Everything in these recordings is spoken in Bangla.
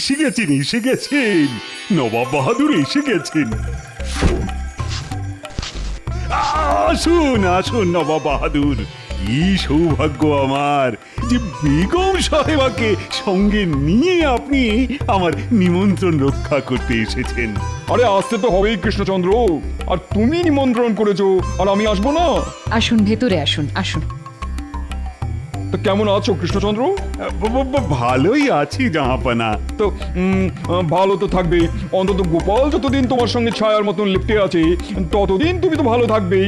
এসে গেছেন নবাব বাহাদুর এসে গেছেন। আসুন আসুন নবাব বাহাদুর, কি সৌভাগ্য আমার যে বেগম সাহেবাকে সঙ্গে নিয়ে আপনি আমার নিমন্ত্রণ রক্ষা করতে এসেছেন। আরে আসতে তো হবেই কৃষ্ণচন্দ্র, আর তুমি নিমন্ত্রণ করেছো আর আমি আসবো না? আসুন, ভেতরে আসুন, আসুন। তো কেমন আছো কৃষ্ণচন্দ্র? ভালোই আছি জাহাপানা। তো ভালো তো থাকবে, অন্তত গোপাল যতদিন তোমার সঙ্গে ছায়ার মতন লিপ্টে আছে ততদিন তুমি তো ভালো থাকবেই।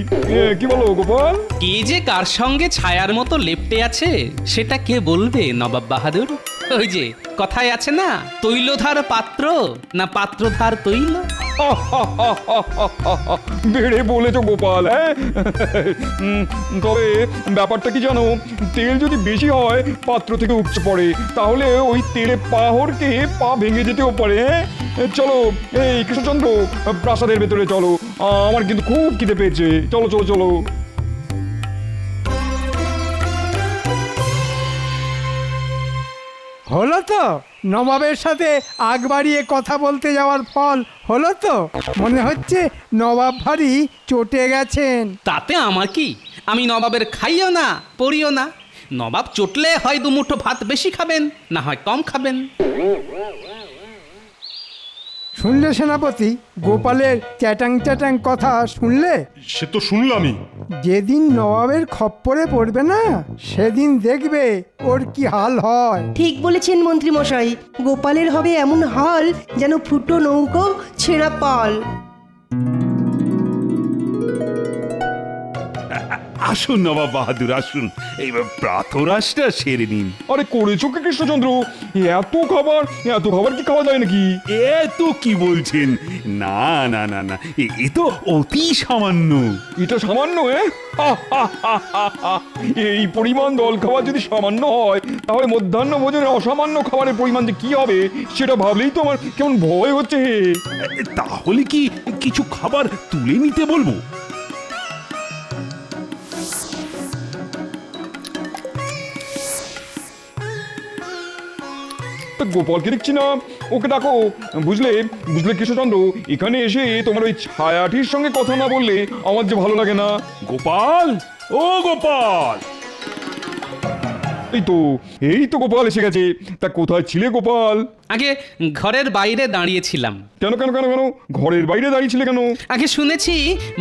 কি বলো গোপাল? কে যে কার সঙ্গে ছায়ার মতো লেপ্টে আছে সেটা কে বলবে নবাব বাহাদুর? ওই যে কথায় আছে না, তৈলধার পাত্র না পাত্রধার তৈল। বেড়ে বলেছো গোপাল। হ্যাঁ, তবে ব্যাপারটা কি জানো, তেল যদি বেশি হয় পাত্র থেকে উপচে পড়ে, তাহলে ওই তেলে পা হড়কে পা ভেঙে যেতেও পারে। চলো এই কৃষ্ণচন্দ্র, প্রাসাদের ভেতরে চলো, আমার কিন্তু খুব খিদে পেয়েছে। চলো চলো চলো। হলো তো নবাবের সাথে আগ বাড়িয়ে কথা বলতে যাওয়ার ফল হলো তো? মনে হচ্ছে নবাব ভারী চটে গেছেন। তাতে আমার কি, আমি নবাবের খাইও না পড়িও না। নবাব চটলে হয় দুমুঠো ভাত বেশি খাবেন, না হয় কম খাবেন। শুনলে সেনাপতি, গোপালের চ্যাটাং চ্যাটাং কথা শুনলে? সে তো শুনলামই। যেদিন নবাবের খপ্পরে পড়বে না, সেদিন দেখবে ওর কি হাল হয়। ঠিক বলেছেন মন্ত্রী মশাই, গোপালের হবে এমন হাল যেন ফুটো নৌকো ছেঁড়া পাল। আসুন নবাব বাহাদুর আসুন, এই প্রাতরাশটা সেরে নিন। আরে করেছো কি কৃষ্ণচন্দ্র? এত খাবার কি খাওয়া যায় নাকি? এত কি বলছেন? না না না না, এ তো অতি সামান্য। এটা সামান্য? এই পরিমাণ দল খাবার যদি সামান্য হয়, তাহলে মধ্যাহ্ন ভোজনের অসামান্য খাবারের পরিমাণ যে কি হবে সেটা ভাবলেই তো আমার কেমন ভয় হচ্ছে। তাহলে কি কিছু খাবার তুলে নিতে বলবো? গোপালকে দেখছি না, ওকে ডাকো। বুঝলে বুঝলে কৃষ্ণচন্দ্র, এখানে এসে তোমার ওই ছায়াটির সঙ্গে কথা না বললে আমার যে ভালো লাগে না। গোপাল, ও গোপাল! এই তো গোপাল এসে গেছে। তা কোথায় ছিলে গোপাল? আগে ঘরের বাইরে দাঁড়িয়েছিলাম। কেন কেন কেন কেন ঘরের বাইরে দাঁড়িয়েছিলে কেন? আগে শুনেছি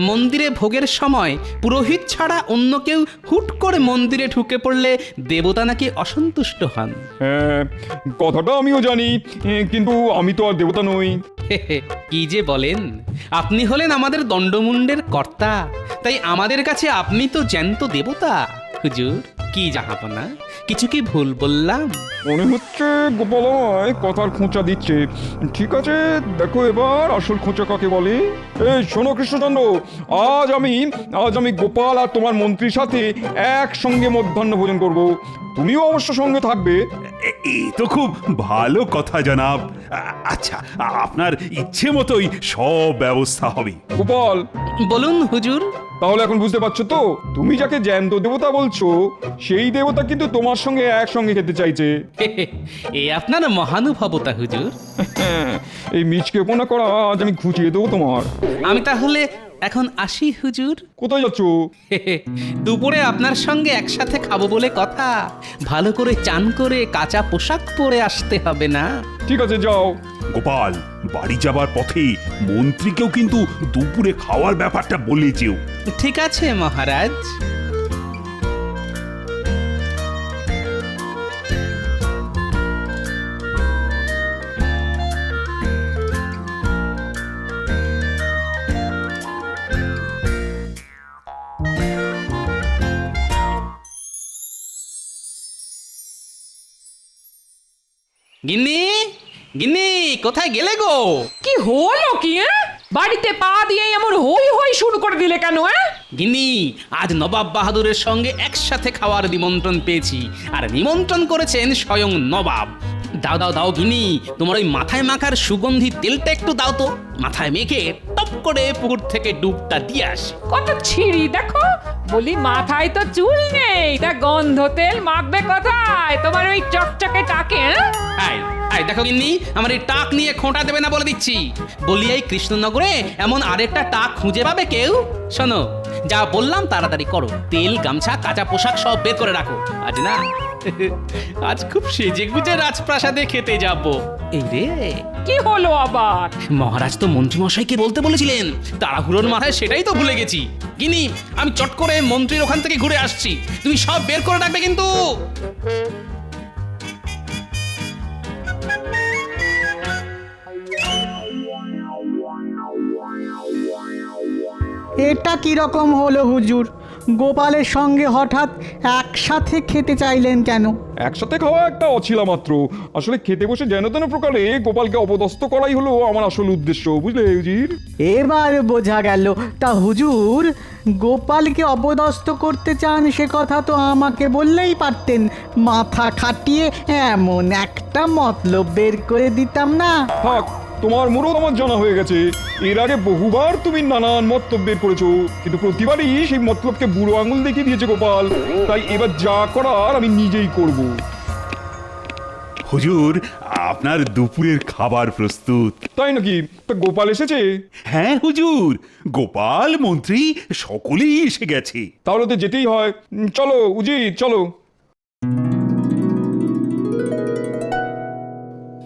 মন্দিরে ভোগের সময় পুরোহিত ছাড়া অন্য কেউ হুট করে মন্দিরে ঢুকে পড়লে দেবতা নাকি অসন্তুষ্ট হন। হ্যাঁ, কথাটা আমিও জানি, কিন্তু আমি তো আর দেবতা নই। কি যে বলেন, আপনি হলেন আমাদের দণ্ডমুণ্ডের কর্তা, তাই আমাদের কাছে আপনি তো জ্যান্ত দেবতা। হুজুর, কি জাহাপনা, কিছু কি ভুল বললাম? মনে হচ্ছে গোপাল আমায় কথার খোঁচা দিচ্ছে। ঠিক আছে, দেখো এবার আসল খোঁচা কাকে বলে। এই শোনো কৃষ্ণচন্দ্র, আজ আমি গোপাল আর তোমার মন্ত্রীর সাথে একসঙ্গে মধ্যাহ্ন ভোজন করব। তুমিও অবশ্য সঙ্গে থাকবে। এই তো খুব ভালো কথা জনাব। আচ্ছা, আপনার ইচ্ছে মতোই সব ব্যবস্থা হবে। গোপাল, বলুন হুজুর। তাহলে এখন বুঝতে পারছো তো, তুমি যাকে জ্যান্ত দেবতা বলছো সেই দেবতা কিন্তু তোমার সঙ্গে একসঙ্গে খেতে চাইছে। এ আপনার মহানুভবতা হুজুর। এই মিচকেপনা করা আজ আমি ঘুচিয়ে দেবো তোমার। আমি তাহলে এখন আসি হুজুর। কোথায় যাচ্ছ? দুপুরে আপনার সঙ্গে একসাথে খাবো বলে কথা। ভালো করে চান করে কাঁচা পোশাক পরে আসতে হবে না? ঠিক আছে, যাও। গোপাল, বাড়ি যাবার পথে মন্ত্রীকেও কিন্তু দুপুরে খাওয়ার ব্যাপারটা বলে যেও। ঠিক আছে মহারাজ। গিন্নি, গিন্নি, কোথায় গেলে গো? কি হলো কি? বাড়িতে পা দিয়ে এমন হই হই শুরু করে দিলে কেন? গিন্নি, আজ নবাব বাহাদুরের সঙ্গে একসাথে খাওয়ার নিমন্ত্রণ পেয়েছি, আর নিমন্ত্রণ করেছেন স্বয়ং নবাব। দাও দাও দাও গিন্নি, তোমার ওই মাথায় মাখার সুগন্ধি তেলটা একটু দাও তো। মাথায় মেখে টপ করে পুকুর থেকে ডুবটা দিয়ে আসি। কত ছিঁড়ি দেখো। বলি মাথায় তো চুল নেই, তা গন্ধ তেল মাখবে কোথায় তোমার ওই চকচকে টাকে? এই, আই দেখো গিন্নি, আমার এই টাক নিয়ে খোঁটা দেবে না বলে দিচ্ছি। বলি এই কৃষ্ণনগরে এমন আরেকটা টাক খুঁজে পাবে কেউ? শোনো, যা বললাম তাড়াতাড়ি করো। তেল, গামছা, কাঁচা পোশাক সব বের করে রাখো। আজ না, আজ খুব সেজে গুজে রাজপ্রাসাদে খেতে যাব। এই রে, কি হলো আবার? মহারাজ তো মন্ত্রী মশাইকে বলতে বলেছিলেন, তাড়াহুড়োর মাথায় সেটাই তো ভুলে গেছি। গিনি, আমি চট করে মন্ত্রীর ওখান থেকে ঘুরে আসছি, তুমি সব বের করে রাখবে কিন্তু। এটা কিরকম হলো হুজুর? গোপালের সঙ্গে হঠাৎ একসাথে খেতে চাইলেন কেন? একসাথে খাওয়া একটা অছিলা মাত্র। আসলে খেতে বসে যেন তেন প্রকারে গোপালকে অপদস্থ করাই হলো আমার আসল উদ্দেশ্য, বুঝলে হুজুর? এবার বোঝা গেল। তা হুজুর, গোপালকে অপদস্থ করতে চান সে কথা তো আমাকে বললেই পারতেন। মাথা খাটিয়ে এমন একটা মতলব বের করে দিতাম না? থাক, তোমার মুরত আমার জানা হয়ে গেছে। এর আগে বহুবার তুমি নানান মতলব বের করেছো, কিন্তু প্রতিবারই সেই মতলবকে বুড়ো আঙুল দেখিয়ে দিয়েছে গোপাল। তাই এবার যা করার আমি নিজেই করব। হুজুর, আপনার দুপুরের খাবার প্রস্তুত। তাই নাকি? তা গোপাল এসেছে? হ্যাঁ হুজুর, গোপাল, মন্ত্রী সকলেই এসে গেছে। তাহলে তো যেতেই হয়। চলো উজির, চলো।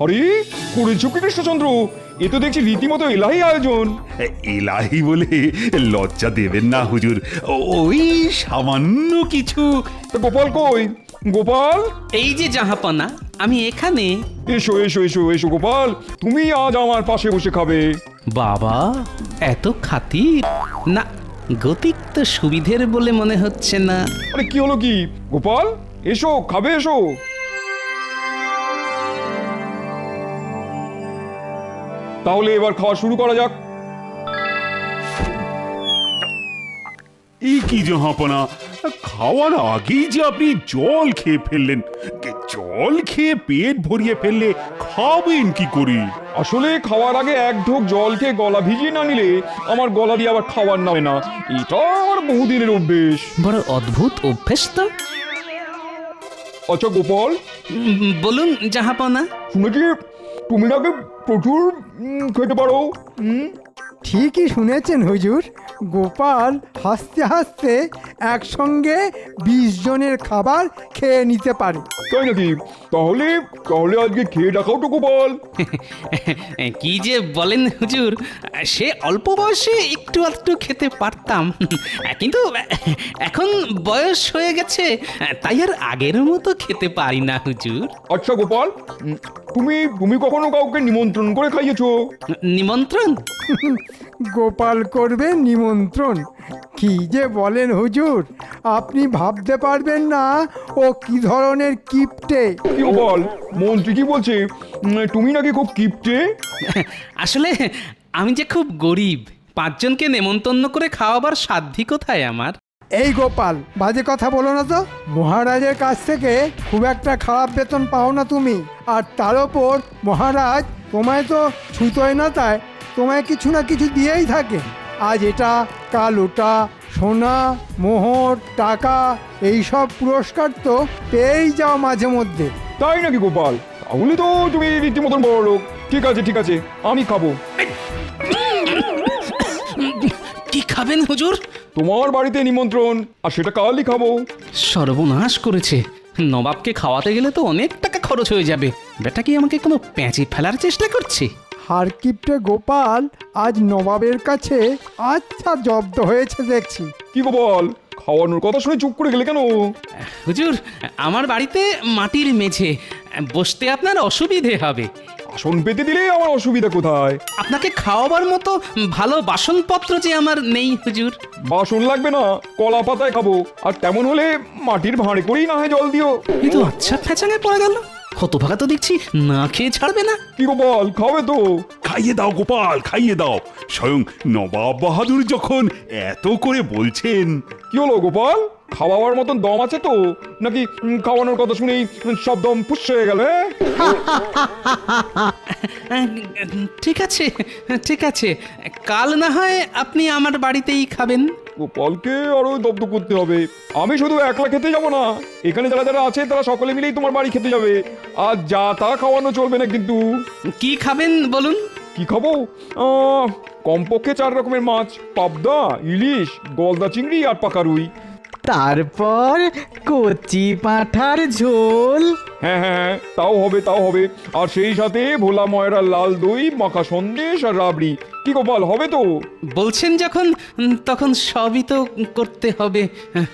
আরে করেছো কি কৃষ্ণচন্দ্র? এ তো দেখছি রীতিমতো এলাহি আয়োজন। এলাহি বলে লজ্জা দেবেন না হুজুর, ওই সামান্য কিছু। তা গোপাল কই? গোপাল, এই যে জাহাপনা, আমি এখানে। এসো এসো এসো এসো গোপাল, তুমি আজ আমার পাশে বসে খাবে। বাবা, এত খাতির না, গতিক তো সুবিধের বলে মনে হচ্ছে না। আরে কি হলো কি? গোপাল এসো, খাবে এসো। তাহলে এবার খাওয়া শুরু করা যাক। এই কি জাহাপনা, খাওয়ার আগেই যে আপনি জল খেয়ে ফেললেন। জল খেয়ে পেট ভরিয়ে ফেললে খাবেন কি করে? আসলে খাওয়ার আগে এক ঢোক জল খেয়ে গলা ভিজিয়ে না নিলে আমার গলা দিয়ে আবার খাবার নামে না। এটা আমার বহুদিনের অভ্যেস। বড় অদ্ভুত অভ্যেস তো। আচ্ছা গোপাল, বলুন জাহাপনা। শুনেছি তুমি নাকি প্রচুর খেতে পারো। ঠিকই শুনেছেন হুজুর, গোপাল হাসতে হাসতে একসঙ্গে 20 জনের খাবার খেয়ে নিতে পারে। তাই নাকি? তাহলে তাহলে আজকে খেয়ে দেখাও তো গোপাল। কি যে বলেন হুজুর, সে অল্প বয়সে একটু আধটু খেতে পারতাম, কিন্তু এখন বয়স হয়ে গেছে, তাই আর আগের মতো খেতে পারি না হুজুর। আচ্ছা গোপাল, তুমি তুমি কখনো কাউকে নিমন্ত্রণ করে খাইয়েছো? নিমন্ত্রণ? গোপাল করবে নিমন্ত্রণ? কি যে বলেন হুজুর, আপনি ভাবতে পারবেন না ও কি ধরনের কিপ্টে। কি গোপাল, মন্ত্রী কি বলছে? তুমি নাকি খুব কিপটে। আসলে আমি যে খুব গরিব, 5 জনকে নেমন্তন্ন করে খাওয়াবার সাধ্যি কোথায় আমার। এই গোপাল, বাজে কথা বলো না তো। মহারাজের কাছ থেকে খুব একটা খারাপ বেতন পাও না তুমি, আর তার ওপর মহারাজ তোমায় তো ছুতোয় না, তাই তোমায় কিছু না কিছু দিয়েই থাকে। আজ এটা, কাল ওটা, সোনা, মোহর, টাকা, এইসব পুরস্কার তো পেয়েই যাও মাঝে মধ্যে। তাই নাকি গোপাল? তাহলে তো তুমি রীতিমতন বড় লোক। ঠিক আছে ঠিক আছে, আমি খাবো। কি খাবেন হুজুর? তোমার বাড়িতে নিমন্ত্রণ, আর সেটা কালই খাবো। সর্বনাশ করেছে, নবাবকে খাওয়াতে গেলে তো অনেক টাকা খরচ হয়ে যাবে। বেটা কি আমাকে কোনো প্যাঁচে ফেলার চেষ্টা করছে? হারকিপ্টে গোপাল আজ নবাবের কাছে আচ্ছা জব্দ হয়েছে দেখছি। কি গোপাল, খাওয়ানোর কথা শুনে চুপ করে গেলে কেন? হুজুর, আমার বাড়িতে মাটির মেঝে, বসতে আপনার অসুবিধে হবে। আসন পেতে দিলে আমার অসুবিধা কোথায়? আপনাকে খাওয়াবার মতো ভালো বাসনপত্র যে আমার নেই হুজুর। বাসন লাগবে না, কলা পাতায় খাবো। আর তেমন হলে মাটির ভাঁড়ে করেই না হয় জল দিও। এই তো আচ্ছা ফ্যাচাঙে পড়ে গেল। হতভাগা তো দেখছি না খেয়ে ছাড়বে না। কি গোপাল, খাবে তো? খাইয়ে দাও গোপাল, খাইয়ে দাও। স্বয়ং নবাব বাহাদুর যখন এত করে বলছেন। কি হলো গোপাল, খাওয়াবার মতন দম আছে তো, নাকি খাওয়ানোর কথা শুনেই সব দম পুষ হয়ে গেল? ঠিক আছে ঠিক আছে, কাল না হয় আপনি আমার বাড়িতেই খাবেন। গোপালকে আরো দগ্ধ করতে হবে। আমি শুধু একলা খেতে যাব না, এখানে যারা যারা আছে তারা সকলে মিলেই তোমার বাড়ি খেতে যাবে। আর যা তা খাওয়ানো চলবে না কিন্তু। কি খাবেন বলুন? কি খাবো? কমপক্ষে 4 রকমের মাছ, পাবদা, ইলিশ, গলদা চিংড়ি আর পাকা রুই। তারপর কচি পাঁঠার ঝোল। হ্যাঁ হ্যাঁ, তাও হবে তাও হবে। আর সেই সাথে ভোলা ময়রা লাল দই, মাখা সন্দেশ আর রাবড়ি। কি গোপাল, হবে তো? বলছেন যখন তখন সবই তো করতে হবে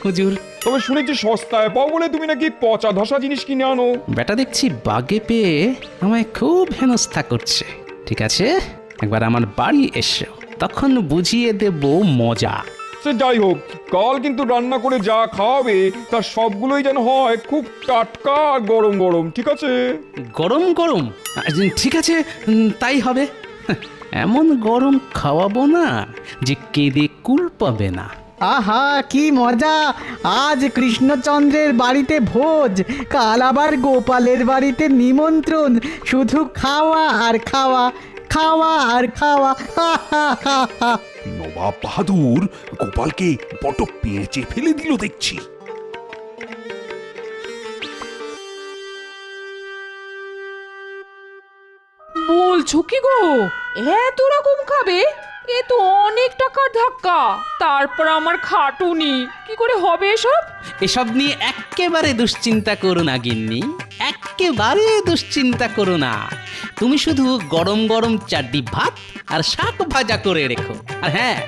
হুজুর। তবে শুনেছি সস্তায় পাও বলে তুমি নাকি পচা ধসা জিনিস কিনে আনো। বেটা দেখছি বাগে পেয়ে আমায় খুব হেনস্থা করছে। ঠিক আছে, একবার আমার বাড়ি এসো, তখন বুঝিয়ে দেব মজা। সে যাই হোক, কাল কিন্তু রান্না করে যা খাওয়াবে তার সবগুলোই যেন হয় খুব টাটকা আর গরম গরম, ঠিক আছে? গরম গরম? ঠিক আছে, তাই হবে। এমন গরম খাওয়াবো না যে কেঁদে কুল পাবে না। আহা কি মজা! আজ কৃষ্ণচন্দ্রের বাড়িতে ভোজ, কাল আবার গোপালের বাড়িতে নিমন্ত্রণ। শুধু খাওয়া আর খাওয়া, খাওয়া আর খাওয়া। হা হা হা হা। নবাব বাহাদুর গোপালকে বড় পেঁচে ফেলে দিল দেখছি। বলছো কি গো, এত রকম খাবে? এ তো অনেক টাকার ধাক্কা। তারপর আমার খাটুনি, কি করে হবে এসব? এসব নিয়ে এক্কেবারে দুশ্চিন্তা করো না গিন্নি, এক্কেবারে দুশ্চিন্তা করো না। তুমি শুধু গরম গরম চারটি ভাত আর শাক ভাজা করে রেখো। আর হ্যাঁ,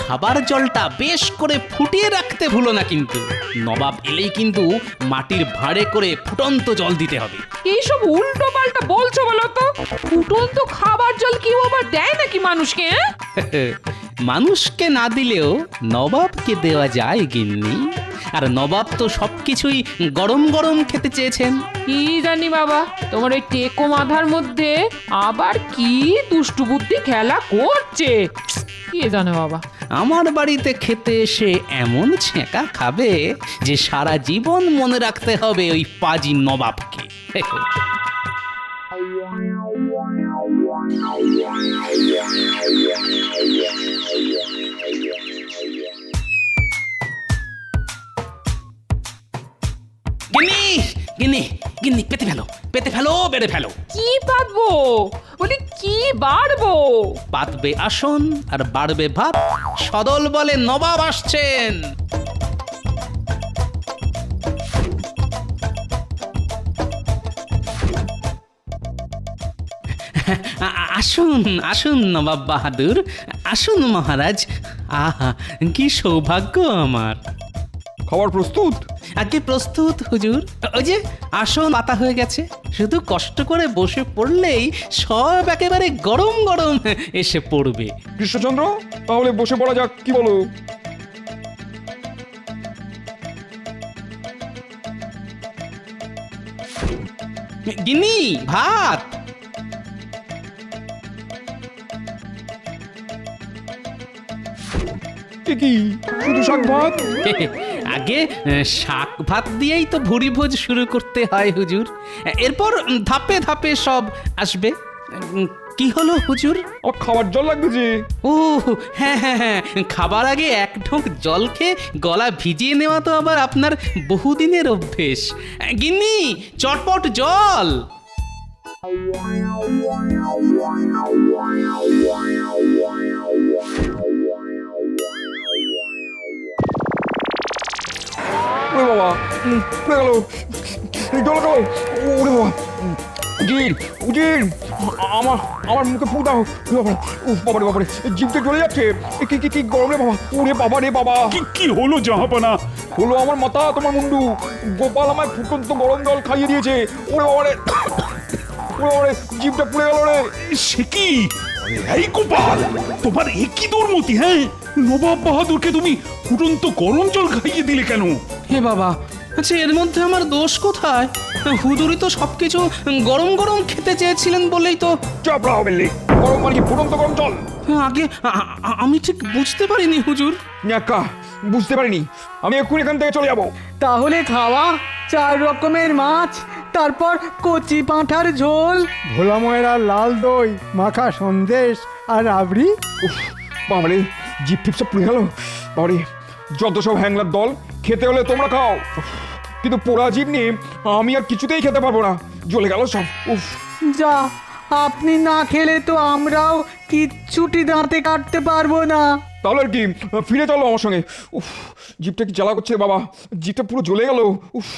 খাবার জলটা বেশ করে ফুটিয়ে রাখতে ভুলো না কিন্তু। নবাব এলেই কিন্তু মাটির ভাঁড়ে করে ফুটন্ত জল দিতে হবে। এইসব উল্টো পাল্টা বলছো বলো তো? ফুটন্ত খাবার জল কি আবার দেয় নাকি মানুষকে? মানুষকে না দিলেও নবাবকে দেওয়া যায় গিন্নি। আর নবাব তো সবকিছুই গরম গরম খেতে চেয়েছেন। কি জানি বাবা, তোমার ওই টেকো মাথার মধ্যে আবার কি দুষ্টু বুদ্ধি খেলা করছে, কে জানে বাবা। আমার বাড়িতে খেতে এসে এমন ছেঁকা খাবে যে সারা জীবন মনে রাখতে হবে ওই পাজি নবাবকে। গিন্নি গিন্নি গিন্নি, পেতে ফেলো পেতে ফেলো, বেড়ে ফেলো। কি পাতবো? বলি কি বাড়বো? পাতবে আসন আর বাড়বে ভাত। সদল বলে নবাব আসছেন। আসুন আসুন নবাব বাহাদুর, আসুন মহারাজ। আহা কি সৌভাগ্য আমার। খাবার প্রস্তুত? আগে প্রস্তুত হুজুর। ওই যে আসন পাতা হয়ে গেছে, শুধু কষ্ট করে বসে পড়লেই সব একেবারে গরম গরম এসে পড়বে। কৃষ্ণচন্দ্র, তাহলে বসে পড়া যাক, কি বলো? গিন্নি, ভাত। এ কি, শুধু শাক ভাত? আগে শাক ভাত দিয়েই তো ভুরি ভোজ শুরু করতে হয় হুজুর। এরপর ধাপে ধাপে সব আসবে। কি হলো হুজুর? আমার খাবার জল লাগবে যে। ও হ্যাঁ হ্যাঁ হ্যাঁ, খাবার আগে এক ঢোক জল খেয়ে গলা ভিজিয়ে নেওয়া তো আবার আপনার বহুদিনের অভ্যেস। গিন্নি, চটপট জল। ওরে বাবা, পড়ে গেল, জল খাও। ওরে বাবা, উজির উজির, আমার আমার মুখে ফু দাও। বাবারে বাবারে, জিভটা জ্বলে যাচ্ছে। কি কি কি গরম রে বাবা। ওরে বাবা রে বাবা। কি হলো জাহাপানা? হলো আমার মাথা তোমার মুন্ডু। গোপাল আমায় ফুটন্ত গরম জল খাইয়ে দিয়েছে। ওরে বাবারে, ওরে বাবারে, জিভটা পুড়ে গেল রে। সে কি? এই গোপাল, তোমার একই দুর্মতি! হ্যাঁ, নবাব বাহাদুরকে তুমি ফুটন্ত গরম জল খাইয়ে দিলে কেন? হে বাবা, আচ্ছা এর মধ্যে আমার দোষ কোথায়? হুজুরই তো সবকিছু গরম গরম খেতে চেয়েছিলেন বলেই তো। চাপড়া হবে লে। গরম মানে কি ফুটন্ত গরম জল? আগে আমি ঠিক বুঝতে পারিনি হুজুর। ন্যাকা, বুঝতে পারিনি। আমি এক্ষুনি এখান থেকে চলে যাবো। তাহলে খাওয়া 4 রকমের মাছ, তারপর কচি পাঁঠার ঝোল। ভোলা ময়রা লাল দই, মাখা সন্দেশ আর রাবড়ি। উফ, বাবারে, জিভ টিপ সব পুড়ে গেল। বাবারে, যত সব হ্যাংলার দল, খেতে হলে তোমরা খাও। কিন্তু পোড়া জীব নিয়ে আমি আর কিছুতেই খেতে পারবো না, জ্বলে গেল সব। উফ, যা, আপনি না খেলে তো আমরাও কিচ্ছুটি দাঁতে কাটতে পারবো না। তাহলে আর কি, ফিরে চলো আমার সঙ্গে। উফ, জিভটা কি জ্বালা করছে বাবা, জিভটা পুরো জ্বলে গেল। উফ,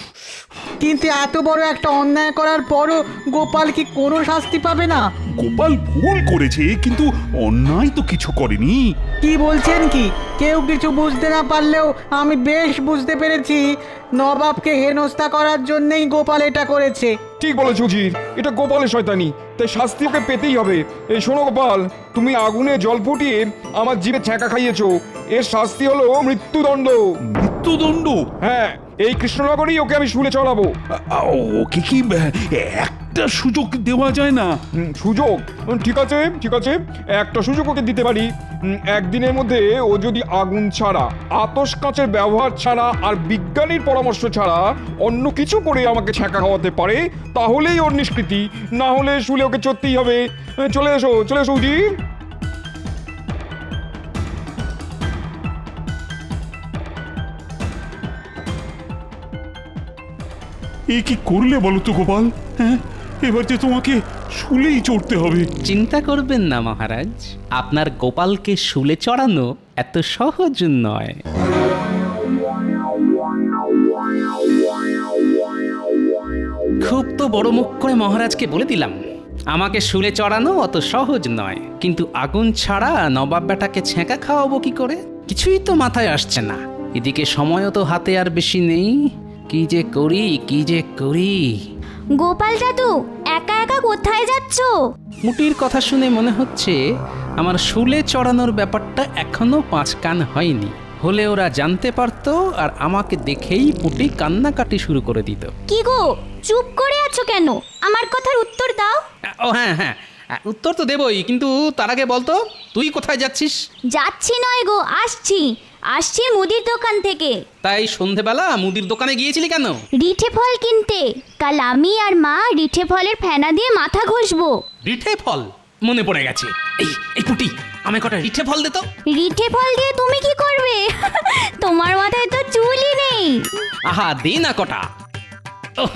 কিন্তু এত বড় একটা অন্যায় করার পরও গোপাল কি কোনো শাস্তি পাবে না? গোপাল ভুল করেছে, কিন্তু অন্যায় তো কিছু করেনি। কি বলছেন কি? কেউ কিছু বুঝতে না পারলেও আমি বেশ বুঝতে পেরেছি নবাবকে হেনস্থা করার জন্যই গোপাল এটা করেছে। ঠিক বলেছো উজির, এটা গোপালের শয়তানি, তাই শাস্তি ওকে পেতেই হবে। এই শোনো গোপাল, তুমি আগুনে জল ফুটিয়ে আমার জিভে ছ্যাঁকা খাইয়েছো, এর শাস্তি হলো মৃত্যুদণ্ড। মৃত্যুদণ্ড? হ্যাঁ, এই কৃষ্ণনগরেই ওকে আমি শুলে চড়াবো। ওকে কি একটা সুযোগ দেওয়া যায় না? সুযোগ? ঠিক আছে ঠিক আছে, একটা সুযোগ ওকে দিতে পারি। একদিনের মধ্যে ও যদি আগুন ছাড়া, আতশ কাঁচের ব্যবহার ছাড়া আর বিজ্ঞানীর পরামর্শ ছাড়া অন্য কিছু করে আমাকে ছ্যাঁকা খাওয়াতে পারে, তাহলেই ওর নিষ্কৃতি, না হলে শুলে ওকে চড়তেই হবে। চলে এসো চলে এসো উজি। এ কি করলে বলো তো গোপাল? হ্যাঁ, এবার যে তোমাকে শুলেই চড়তে হবে। চিন্তা করবেন না মহারাজ, আপনার গোপালকে শুলে চড়ানো এত সহজ নয়। খুব তো বড় মুখ করে মহারাজকে বলে দিলাম, আমাকে শুলে চড়ানো অত সহজ নয়। কিন্তু আগুন ছাড়া নবাব বেটাকে ছ্যাঁকা খাওয়াবো কি করে? কিছুই তো মাথায় আসছে না। এদিকে সময়ও তো হাতে আর বেশি নেই। কি যে করি, কি যে করি। গোপাল দাদু, একা একা কোথায় যাচ্ছো? মুটির কথা শুনে মনে হচ্ছে আমার শুলে চড়ানোর ব্যাপারটা এখনো ৫ কান হয়নি। হলে ওরা জানতে পারতো আর আমাকে দেখেই পুটি কান্নাকাটি শুরু করে দিত। কি গো, চুপ করে আছো কেন? আমার কথার উত্তর দাও। ও হ্যাঁ হ্যাঁ, উত্তর তো দেবই, কিন্তু তার আগে বলতো তুই কোথায় যাচ্ছিস? যাচ্ছি নয় গো, আসছি মুদির দোকান থেকে। তাই সন্ধেবেলা মুদির দোকানে গিয়েছিলি কেন? রিঠে ফল কিনতে। কাল আমি আর মা রিঠে ফলের ফেনা দিয়ে মাথা ঘষবো। রিঠে ফল? মনে পড়ে গেছে। এই পুটি, আমায় কটা রিঠে ফল দে তো। রিঠে ফল দিয়ে তুমি কি করবে? তোমার মাথায় তো চুলই নেই। আহা, দে না কটা। ওহ,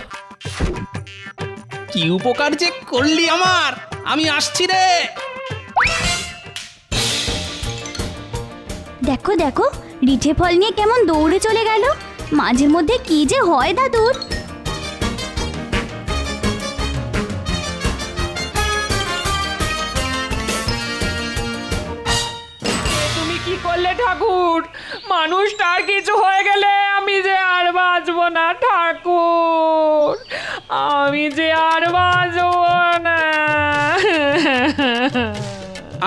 কি উপকার যে করলি আমার। আমি আসছি রে। দেখো দেখো, রিঠে ফল নিয়ে কেমন দৌড়ে চলে গেল। মাঝে মধ্যে কি যে হয় দাদুর। তুমি কি করলে ঠাকুর? মানুষটার কিছু হয়ে গেলে আমি যে আর বাঁচবো না ঠাকুর, আমি যে আর বাঁচবো না।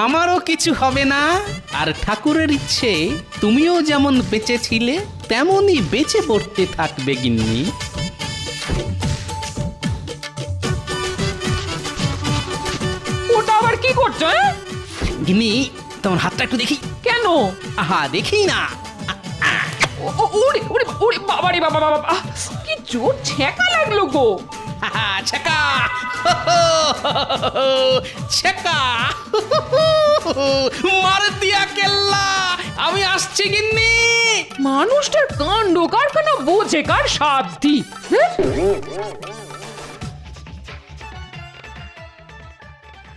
আমারও কিছু হবে না। আর ঠাকুরের ইচ্ছে তুমিও যেমন বেঁচে ছিলে তেমনই বেঁচে পড়তে থাকবে গিন্নি। ওটা আবার কি করছো? গিন্নি, তোমার হাতটা একটু দেখি। কেন? আহা, দেখি না। ওরে ওরে ওরে, বাবা রে বাবা বাবা, কি জোর ছ্যাঁকা লাগলো গো। আহা, ছ্যাঁকা ছ্যাঁকা, মার দিয়া কেল্লা। আমি আসছি গিন্নি। মানুষটার কাণ্ড কারখানা বোঝে কার সাধ্যি।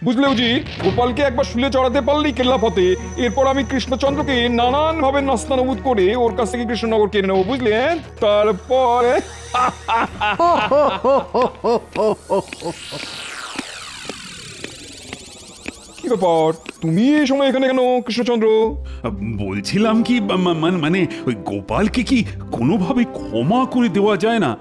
বুঝলে উজি, গোপালকে একবার শুলে চড়াতে পারলেই কেল্লা ফতে। এরপর আমি কৃষ্ণচন্দ্রকে নানান ভাবে নাস্তানুবুদ করে ওর কাছ থেকে কৃষ্ণনগর কিনে নেবো, বুঝলে? তারপরে কি ব্যাপার, তুমি এই সময় এখানে কেন কৃষ্ণচন্দ্র? বলছিলাম কি, মানে ওই গোপালকে কি কোনোভাবে ক্ষমা করে দেওয়া যায় না?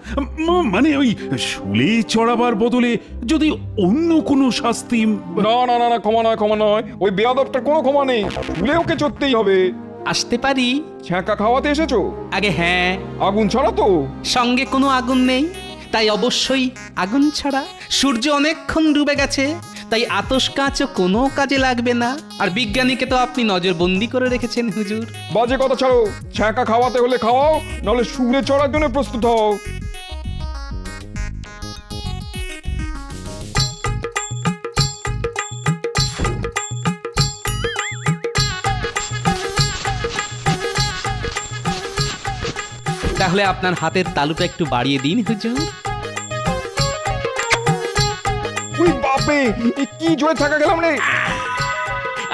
মানে ওই শুলে চড়াবার বদলে যদি অন্য কোনো শাস্তি। না না না না, ক্ষমা নয় ক্ষমা নয়, ওই বেয়াদবটার কোনো ক্ষমা নেই, শুলে ওকে চড়তেই হবে। আসতে পারি? ছ্যাঁকা খাওয়াতে এসেছো? আগে হ্যাঁ। আগুন ছাড়া তো? সঙ্গে কোনো আগুন নেই, তাই অবশ্যই আগুন ছাড়া। সূর্য অনেকক্ষণ ডুবে গেছে, তাই আতশ কাঁচও কোনো কাজে লাগবে না। আর বিজ্ঞানীকে তো আপনি নজরবন্দি করে রেখেছেন হুজুর। বাজে কথা ছাড়ো, ছ্যাঁকা খাওয়াতে হলে খাওয়াও, নাহলে শুলে চড়ার জন্য প্রস্তুত হও। তাহলে আপনার হাতের তালুটা একটু বাড়িয়ে দিন হুজুর। ওই বাপরে, এ কি জোরে থাকা গেলাম রে।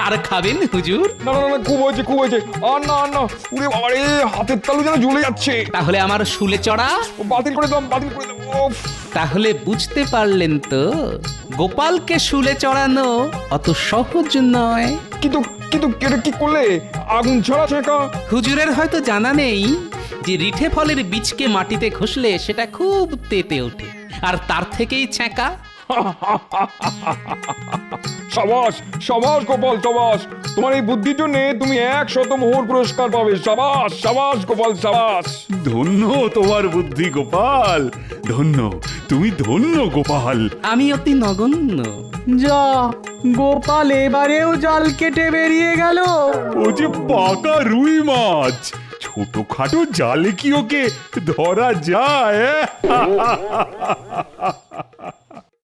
আর খাবেন হুজুর? না না না, খুব হয়েছে খুব হয়েছে, আর না আর না। উরে বাবা রে, হাতের তালু যেন ঝুলে যাচ্ছে। তাহলে আমার শুলে চড়া? ও, বাতিল করে দাও, বাতিল করে দাও। উফ। তাহলে বুঝতে পারলেন তো, গোপালকে শুলে চড়ানো অত সহজ নয়। কিন্তু কিন্তু এটা কি করলে? আগুন ছড়া ছেঁকা। হুজুরের হয়তো জানা নেই যে রিঠে ফলের বীজকে মাটিতে ঘষলে সেটা খুব তেতে ওঠে, আর তার থেকেই ছ্যাঁকা। সাবাস সাবাস গোপাল, সাবাস। তোমার এই বুদ্ধির জন্য তুমি 100 মোহর পুরস্কার পাবে। সাবাস সাবাস গোপাল, সাবাস। ধন্য তোমার বুদ্ধি গোপাল, ধন্য, তুমি ধন্য গোপাল। আমি অতি নগণ্য। যা, গোপাল এবারেও জাল কেটে বেরিয়ে গেল। ও যে পাকা রুই মাছ, ছোটখাটো জালে কি ওকে ধরা যায়?